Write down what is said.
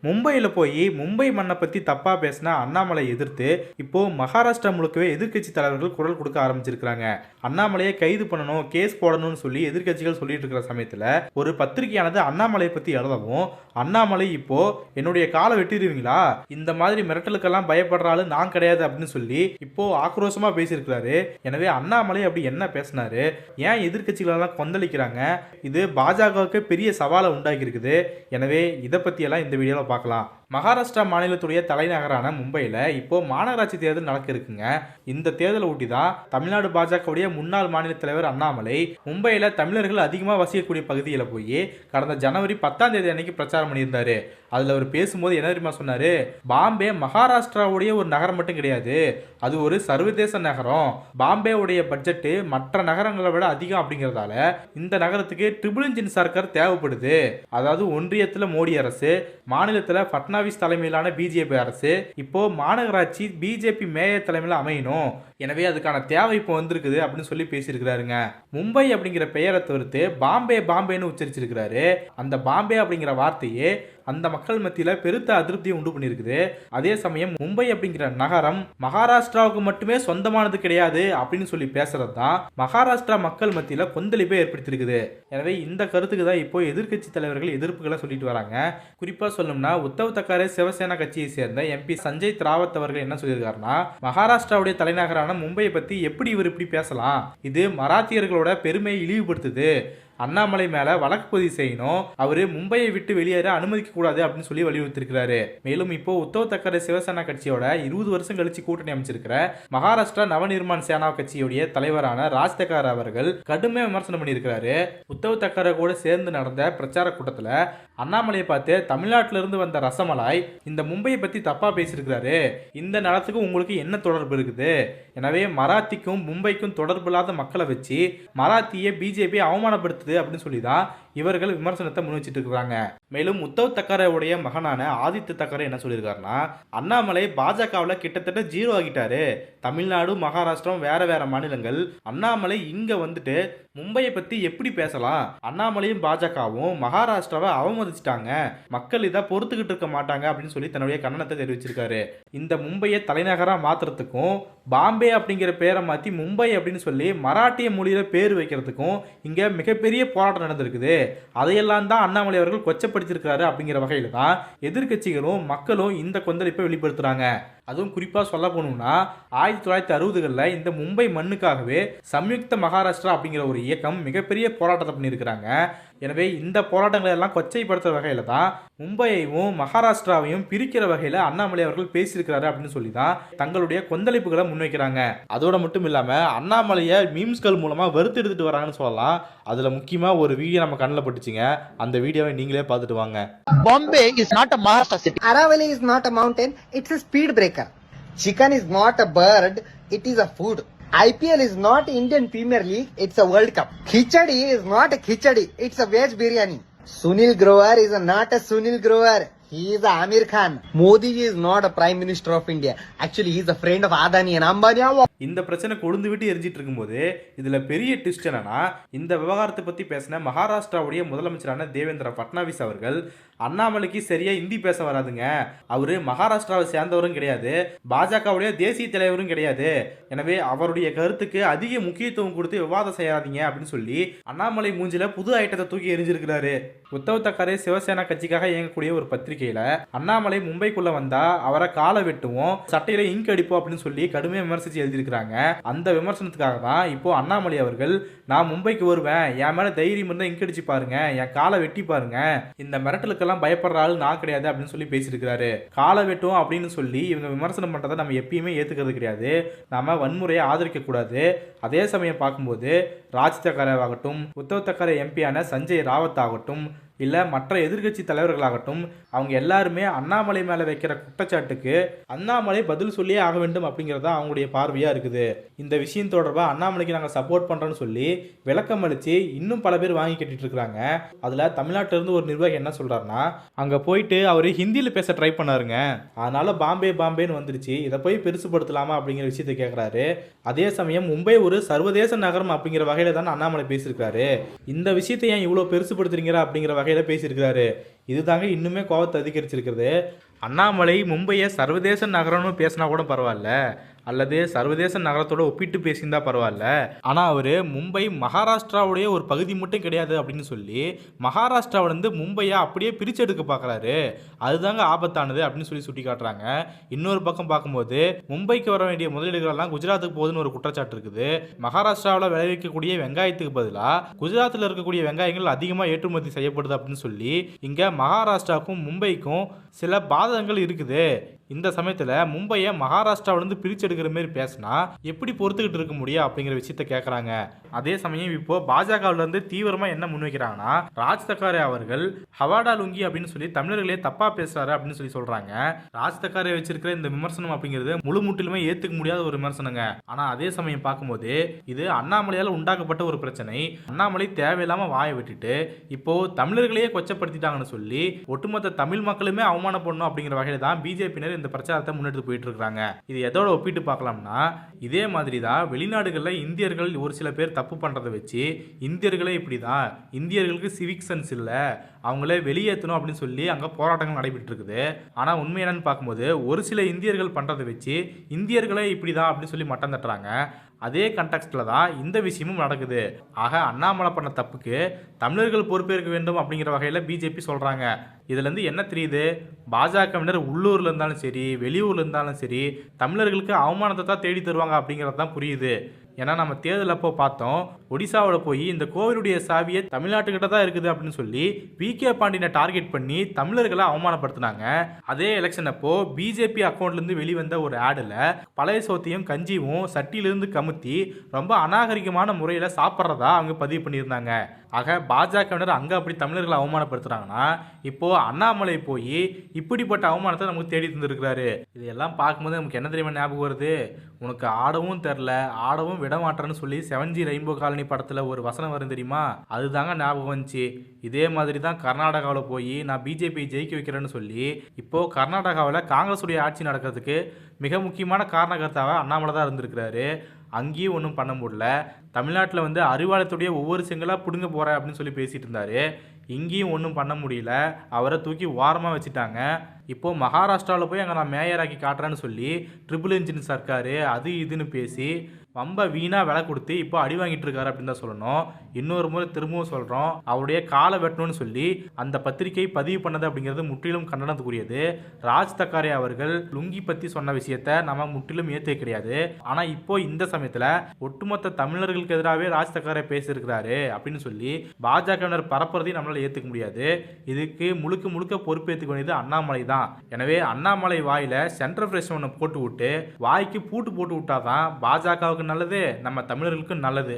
மும்பையில் போய் மும்பை மண்ணை பற்றி தப்பாக பேசின அண்ணாமலை எதிர்த்து இப்போ மகாராஷ்டிரா முழுக்கவே எதிர்க்கட்சி தலைவர்கள் குரல் கொடுக்க ஆரம்பிச்சிருக்கிறாங்க. அண்ணாமலையை கைது பண்ணணும், கேஸ் போடணும்னு சொல்லி எதிர்க்கட்சிகள் சொல்லிட்டு இருக்கிற சமயத்தில் ஒரு பத்திரிகையானது அண்ணாமலையை பற்றி எழுதவும், அண்ணாமலை இப்போ என்னுடைய காலை வெட்டிடுவீங்களா, இந்த மாதிரி மிரட்டலுக்கெல்லாம் பயப்படுறாள் நான் கிடையாது அப்படின்னு சொல்லி இப்போ ஆக்ரோஷமா பேசியிருக்கிறாரு. எனவே அண்ணாமலை அப்படி என்ன பேசினாரு, ஏன் எதிர்க்கட்சிகள் எல்லாம் கொந்தளிக்கிறாங்க, இது பாஜகவுக்கு பெரிய சவாலை உண்டாக்கி இருக்குது. எனவே இதை பற்றியெல்லாம் இந்த வீடியோவில் பார்க்கலாம். மகாராஷ்டிரா மாநிலத்துடைய தலைநகரான மும்பையில் இப்போ மாநகராட்சி தேர்தல் நடக்க இருக்குங்க. இந்த தேர்தலை ஒட்டி தான் தமிழ்நாடு பாஜகவுடைய முன்னாள் மாநில தலைவர் அண்ணாமலை மும்பையில் தமிழர்கள் அதிகமாக வசிக்கக்கூடிய பகுதியில் போய் கடந்த ஜனவரி 10ஆம் தேதி அன்னைக்கு பிரச்சாரம் பண்ணியிருந்தாரு. அதில் அவர் பேசும்போது என்ன தெரியுமா சொன்னாரு, பாம்பே மகாராஷ்டிராவுடைய ஒரு நகரம் மட்டும் கிடையாது, அது ஒரு சர்வதேச நகரம். பாம்பேவுடைய பட்ஜெட்டு மற்ற நகரங்களை விட அதிகம் அப்படிங்கிறதால இந்த நகரத்துக்கு ட்ரிபிள் இன்ஜின் சர்க்கார் தேவைப்படுது. அதாவது ஒன்றியத்தில் மோடி அரசு, மாநிலத்தில் பட்னாவிஸ் தலைமையிலான பிஜேபி அரசு, இப்போ மாநகராட்சி பிஜேபி மேயர் தலைமையில் அமையணும். எனவே அதுக்கான தேவை இப்போ வந்திருக்குது அப்படின்னு சொல்லி பேசியிருக்கிறாருங்க. மும்பை அப்படிங்கிற பெயரை தவிர்த்து பாம்பே பாம்பேன்னு உச்சரிச்சிருக்கிறாரு. அந்த பாம்பே அப்படிங்கிற வார்த்தையே அந்த மக்கள் மத்தியில் பெருத்த அதிருப்தியை உண்டு பண்ணியிருக்குது. அதே சமயம் மும்பை அப்படிங்கிற நகரம் மகாராஷ்டிராவுக்கு மட்டுமே சொந்தமானது கிடையாது அப்படின்னு சொல்லி பேசுறது தான் மகாராஷ்டிரா மக்கள் மத்தியில் கொந்தளிப்பை ஏற்படுத்தியிருக்குது. எனவே இந்த கருத்துக்கு தான் இப்போ எதிர்க்கட்சி தலைவர்கள் எதிர்ப்புகளை சொல்லிட்டு வராங்க. குறிப்பாக சொல்லணும்னா உத்தவ் தக்காரே சிவசேனா கட்சியை சேர்ந்த எம்பி சஞ்சய் ராவத் அவர்கள் என்ன சொல்லியிருக்காருன்னா, மகாராஷ்டிராவுடைய தலைநகரான மும்பையை பற்றி எப்படி இவர் இப்படி பேசலாம், இது மராத்தியர்களோட பெருமையை இழிவுபடுத்துது, அண்ணாமலை மேல வழக்கு பதிவு செய்யணும், அவரு மும்பையை விட்டு வெளியேற அனுமதிக்க கூடாது அப்படின்னு சொல்லி வலியுறுத்திருக்கிறாரு. மேலும் இப்போ உத்தவ் தக்கரே சிவசேனா கட்சியோட 20 வருஷம் கழிச்சு கூட்டணி அமைச்சிருக்கிற மகாராஷ்டிரா நவநிர்மாண் சேனா கட்சியுடைய தலைவரான ராஜ் தக்கார் அவர்கள் கடுமையாக விமர்சனம் பண்ணியிருக்கிறாரு. உத்தவ் தக்கரே கூட சேர்ந்து நடந்த பிரச்சார கூட்டத்தில் அண்ணாமலையை பார்த்து தமிழ்நாட்டில இருந்து வந்த ரசமலாய் இந்த மும்பையை பத்தி தப்பா பேசியிருக்கிறாரு, இந்த நிலத்துக்கும் உங்களுக்கு என்ன தொடர்பு இருக்குது, எனவே மராத்திக்கும் மும்பைக்கும் தொடர்பு இல்லாத மக்களை வச்சு மராத்தியை பிஜேபி அவமானப்படுத்து அப்படின்னு சொல்லி தான் இவர்கள் விமர்சனத்தை முன் வச்சிட்டு இருக்காங்க. மேலும் உத்தவ் தக்கரேவுடைய மகனான ஆதித்ய தக்கரே என்ன சொல்லியிருக்காருன்னா, அண்ணாமலை பாஜகவில் கிட்டத்தட்ட ஜீரோ ஆகிட்டாரு, தமிழ்நாடு மகாராஷ்டிரம் வேற வேற மாநிலங்கள், அண்ணாமலை இங்க வந்துட்டு மும்பையை பத்தி எப்படி பேசலாம், அண்ணாமலையும் பாஜகவும் மகாராஷ்டிராவை அவமதிச்சிட்டாங்க, மக்கள் இதை பொறுத்துக்கிட்டு இருக்க மாட்டாங்க அப்படின்னு சொல்லி தன்னுடைய கண்டனத்தை தெரிவிச்சிருக்காரு. இந்த மும்பையை தலைநகரா மாத்துறதுக்கும் பாம்பே அப்படிங்கிற பேரை மாற்றி மும்பை அப்படின்னு சொல்லி மராட்டிய மொழியில பேர் வைக்கிறதுக்கும் இங்க மிகப்பெரிய போராட்டம் நடந்திருக்குது. அதையெல்லாம் தான் அண்ணாமலை அவர்கள் கொச்சப்படுத்தியிருக்கிறாரு. அப்படிங்கிற வகையில் தான் எதிர்க்கட்சிகளும் மக்களும் இந்த கொந்தளிப்பை வெளிப்படுத்துறாங்க. அதுவும் குறிப்பாக சொல்ல போனோம்னா 1960களில் இந்த மும்பை மண்ணுக்காகவே சம்யுக்த மகாராஷ்டிரா அப்படிங்கிற ஒரு இயக்கம் மிகப்பெரிய போராட்டத்தை பண்ணியிருக்கிறாங்க. எனவே இந்த போராட்டங்களை எல்லாம் கொச்சைப்படுத்துற வகையில் தான் மும்பையையும் மகாராஷ்டிராவையும் பிரிக்கிற வகையில் அண்ணாமலை அவர்கள் பேசியிருக்கிறாரு அப்படின்னு சொல்லி தான் தங்களுடைய கொந்தளிப்புகளை முன்வைக்கிறாங்க. அதோட மட்டும் இல்லாமல் அண்ணாமலையை மீம்ஸ்கள் மூலமாக வறுத்து எடுத்துட்டு வராங்கன்னு சொல்லலாம். அதில் முக்கியமாக ஒரு வீடியோ நம்ம கண்ணில் பட்டுச்சுங்க. அந்த வீடியோவை நீங்களே பார்த்துட்டு வாங்க. Bombay is not a Maharashtra city. Aravalli is not a mountain, it's a speed breaker. Chicken is not a bird, it is a food. IPL is not Indian Premier League, it's a World Cup. Khichadi is not a khichadi, it's a veg biryani. Sunil Grover is not a Sunil Grover, he is a Amir Khan. Modi is not a Prime Minister of India. Actually, he is a friend of Adani and Ambani. இந்த பிரச்சனை கொழுந்து விட்டு எரிஞ்சிட்டு இருக்கும்போது இதுல பெரிய twist என்னன்னா, இந்த விவகாரத்தை பத்தி பேசின மகாராஷ்டிராவுடைய முதலமைச்சரான தேவேந்திர பட்னாவிஸ் அவர்கள், அண்ணாமலைக்கு சரியா இந்தி பேச வராதுங்க, அவரு மகாராஷ்டிராவை சேர்ந்தவரும் கிடையாது, பாஜகவுடைய தேசிய தலைவரும் கிடையாது, எனவே அவருடைய கருத்துக்கு அதிக முக்கியத்துவம் கொடுத்து விவாதம் செய்யாதீங்க அப்படின்னு சொல்லி அண்ணாமலை மூஞ்சில புது ஐட்டத்தை தூக்கி எரிஞ்சிருக்கிறாரு. உத்தவ் தக்கரே சிவசேனா கட்சிக்காக இயங்கக்கூடிய ஒரு பத்திரிகையில அண்ணாமலை மும்பைக்குள்ள வந்தா அவரை காலை வெட்டுவோம், சட்டையில இங்க் அடிப்போம் அப்படின்னு சொல்லி கடுமையா விமர்சிச்சு எழுதியிருக்கிறாங்க. அந்த விமர்சனத்துக்காக தான் இப்போ அண்ணாமலை அவர்கள், நான் மும்பைக்கு வருவேன், என் மேல தைரியம் இருந்தா இங்க் அடிச்சு பாருங்க, என் காலை வெட்டி பாருங்க, இந்த மிரட்டலுக்கெல்லாம் பயப்படுற ஆள் நான் கிடையாது அப்படின்னு சொல்லி பேசியிருக்கிறாரு. காலை வெட்டுவோம் அப்படின்னு சொல்லி இவங்க விமர்சனம் பண்றதை நம்ம எப்பயுமே ஏத்துக்கிறது கிடையாது. நாம வன்முறையை ஆதரிக்க கூடாது. அதே சமயம் பார்க்கும்போது ராஜ் தக்கரே ஆகட்டும், உத்தவ் தக்கரே எம்பியான சஞ்சய் ராவத் ஆகட்டும், இல்லை மற்ற எதிர்கட்சி தலைவர்களாகட்டும், அவங்க எல்லாருமே அண்ணாமலை மேலே வைக்கிற குற்றச்சாட்டுக்கு அண்ணாமலை பதில் சொல்லியே ஆக வேண்டும் அப்படிங்கிறதா அவங்களுடைய பார்வையாக இருக்குது. இந்த விஷயம் தொடர்பாக அண்ணாமலைக்கு நாங்கள் சப்போர்ட் பண்ணுறோன்னு சொல்லி விளக்கம் அளித்து இன்னும் பல பேர் வாங்கி கட்டிட்டு இருக்கிறாங்க. அதில் தமிழ்நாட்டிலிருந்து ஒரு நிர்வாகி என்ன சொல்கிறாருன்னா, அங்கே போயிட்டு அவர் ஹிந்தியில் பேச ட்ரை பண்ணாருங்க, அதனால பாம்பே பாம்பேன்னு வந்துருச்சு, இதை போய் பெருசுப்படுத்தலாமா அப்படிங்கிற விஷயத்தை கேட்குறாரு. அதே சமயம் மும்பை ஒரு சர்வதேச நகரம் அப்படிங்கிற வகையில் தான் அண்ணாமலை பேசியிருக்காரு. இந்த விஷயத்தை ஏன் இவ்வளோ பெருசுப்படுத்துறீங்க அப்படிங்கிற வகையில் பேசியிருக்கிறாரு. இதுதாங்க இன்னுமே கோவத்தை அதிகரிச்சிருக்கிறது. அண்ணாமலை மும்பையை சர்வதேச நகரம்னு பேசினா கூட பரவாயில்ல, அல்லது சர்வதேச நகரத்தோட ஒப்பிட்டு பேசியிருந்தா பரவாயில்ல. ஆனால் அவர் மும்பை மகாராஷ்டிராவுடைய ஒரு பகுதி மட்டும் கிடையாது அப்படின்னு சொல்லி மகாராஷ்டிராவிலேருந்து மும்பையை அப்படியே பிரிச்செடுக்க பார்க்குறாரு. அதுதாங்க ஆபத்தானது அப்படின்னு சொல்லி சுட்டி காட்டுறாங்க. இன்னொரு பக்கம் பார்க்கும்போது மும்பைக்கு வர வேண்டிய முதலீடுகளெல்லாம் குஜராத்துக்கு போகுதுன்னு ஒரு குற்றச்சாட்டு இருக்குது. மகாராஷ்டிராவில் விளைவிக்கக்கூடிய வெங்காயத்துக்கு பதிலாக குஜராத்தில் இருக்கக்கூடிய வெங்காயங்கள் அதிகமாக ஏற்றுமதி செய்யப்படுது அப்படின்னு சொல்லி இங்கே மகாராஷ்டிராவுக்கும் மும்பைக்கும் சில பாதகங்கள் இருக்குது. இந்த சமயத்தில் மும்பையை மகாராஷ்டிராவிலேருந்து பிரிச்செடுக்கிற மாதிரி பேசினா எப்படி பொறுத்துக்கிட்டு இருக்க முடியும் அப்படிங்கிற விஷயத்த கேட்குறாங்க. அதே சமயம் இப்போ பாஜகவிலேருந்து தீவிரமாக என்ன முன்வைக்கிறாங்கன்னா, ராஜ் தக்காரே அவர்கள் ஹவாடா லுங்கி அப்படின்னு சொல்லி தமிழர்களே தப்பாக பேசுறாரு அப்படின்னு சொல்லி சொல்கிறாங்க. ராஜ் தக்காரே வச்சிருக்கிற இந்த விமர்சனம் அப்படிங்கிறது முழு முற்றிலுமே ஏற்றுக்க முடியாத ஒரு விமர்சனங்க. ஆனால் அதே சமயம் பார்க்கும்போது இது அண்ணாமலையால் உண்டாக்கப்பட்ட ஒரு பிரச்சனை. அண்ணாமலை தேவையில்லாமல் வாயை விட்டுட்டு இப்போ தமிழர்களையே கொச்சப்படுத்திட்டாங்கன்னு சொல்லி ஒட்டுமொத்த தமிழ் மக்களுமே அவமானம் பண்ணணும் அப்படிங்கிற வகையில் தான் பிஜேபியினர் இந்த பிரச்சாரத்தை முன்னெடுத்து போயிட்டு இருக்காங்க. இது எதோட ஒப்பிட்டு பார்க்கலாம்னா, இதே மாதிரி தான் வெளிநாடுகளில் இந்தியர்கள் ஒரு சில பேர் தப்பு பண்றதை வச்சு இந்தியர்களே இப்படிதான், இந்தியர்களுக்கு சிவிக் சென்ஸ் இல்லை, அவங்களே வெளியேற்றணும் அப்படின்னு சொல்லி அங்கே போராட்டங்கள் நடைபெற்று இருக்குது. ஆனால் உண்மை என்னன்னு பார்க்கும்போது ஒரு சில இந்தியர்கள் பண்றதை வச்சு இந்தியர்களே இப்படிதான் அப்படின்னு சொல்லி மட்டம் தட்டுறாங்க. அதே கண்டெக்ஸ்டில் தான் இந்த விஷயமும் நடக்குது. ஆக அண்ணாமலை பண்ண தப்புக்கு தமிழர்கள் பொறுப்பேற்க வேண்டும் அப்படிங்கிற வகையில் பிஜேபி சொல்கிறாங்க. இதுலேருந்து என்ன தெரியுது, பாஜகவினர் உள்ளூரில் இருந்தாலும் சரி வெளியூரில் இருந்தாலும் சரி தமிழர்களுக்கு அவமானத்தை தான் தேடி தருவாங்க அப்படிங்கிறது தான் புரியுது. ஏன்னா நம்ம தேர்தல் அப்போ பார்த்தோம், ஒடிசாவில் போய் இந்த கோவிலுடைய சாவியை தமிழ்நாட்டுக்கிட்ட தான் இருக்குது அப்படின்னு சொல்லி விகே பாண்டியனை டார்கெட் பண்ணி தமிழர்களை அவமானப்படுத்தினாங்க. அதே எலெக்ஷன் அப்போ பிஜேபி அக்கௌண்ட்லேருந்து வெளிவந்த ஒரு ஆடில் பழைய சோத்தையும் கஞ்சியும் சட்டியிலிருந்து கமுத்தி ரொம்ப அநாகரிகமான முறையில் சாப்பிட்றதா அவங்க பதிவு பண்ணியிருந்தாங்க. ஆக பாஜகவினர் அங்கே அப்படி தமிழர்களை அவமானப்படுத்துகிறாங்கன்னா இப்போ அண்ணாமலை போய் இப்படிப்பட்ட அவமானத்தை நமக்கு தேடி தந்துருக்கிறாரு. இதையெல்லாம் பார்க்கும்போது நமக்கு என்ன தெரியுமா ஞாபகம் வருது, உனக்கு ஆடவும் தெரில ஆடவும் விடமாட்டேன்னு சொல்லி 7G ரெயின்போ காலனி படத்தில் ஒரு வசனம் வரும் தெரியுமா, அதுதாங்க ஞாபகம் வந்துச்சு. இதே மாதிரி தான் கர்நாடகாவில் போய் நான் பிஜேபி ஜெயிக்க வைக்கிறேன்னு சொல்லி இப்போது கர்நாடகாவில் காங்கிரஸுடைய ஆட்சி நடக்கிறதுக்கு மிக முக்கியமான காரணகர்த்தாவாக அண்ணாமலை தான் இருந்திருக்கிறாரு. அங்கேயும் ஒன்றும் பண்ண முடியல. தமிழ்நாட்டில் வந்து அறிவாலயத்துடைய ஒவ்வொரு செங்கலாக பிடுங்க போகிறேன் அப்படின்னு சொல்லி பேசிகிட்டு இருந்தார். இங்கேயும் ஒன்றும் பண்ண முடியல, அவரை தூக்கி ஓரமாக வச்சுட்டாங்க. இப்போது மகாராஷ்டிராவில் போய் அங்கே நான் மேயராக்கி காட்டுறேன்னு சொல்லி ட்ரிபிள் இன்ஜின் சர்க்காரு அது இதுன்னு பேசி ரொம்ப வீணாக விலை கொடுத்து இப்போ அடி வாங்கிட்டு இருக்காரு அப்படின்னு தான் சொல்லணும். இன்னொரு முறை திரும்பவும் சொல்கிறோம், அவருடைய காலை வெட்டணும்னு சொல்லி அந்த பத்திரிகை பதிவு பண்ணது அப்படிங்கிறது முற்றிலும் கண்டனத்துக்குரியது. ராஜ் தக்காரே அவர்கள் லுங்கி பற்றி சொன்ன விஷயத்த நம்ம முற்றிலும் ஏற்ற கிடையாது. ஆனால் இப்போ இந்த சமயத்தில் ஒட்டுமொத்த தமிழர்களுக்கு எதிராகவே ராஜ் தக்காரே பேசியிருக்கிறாரு அப்படின்னு சொல்லி பாஜகவினர் பரப்புறதையும் நம்மளால் ஏற்றுக்க முடியாது. இதுக்கு முழுக்க முழுக்க பொறுப்பேற்றுக்க வேண்டியது அண்ணாமலை தான். எனவே அண்ணாமலை வாயில சென்டர் ஃப்ரெஷ் ஒன்று போட்டு விட்டு வாய்க்கு பூட்டு போட்டு விட்டாதான் பாஜகவுக்கு நல்லது, நம்ம தமிழர்களுக்கும் நல்லது.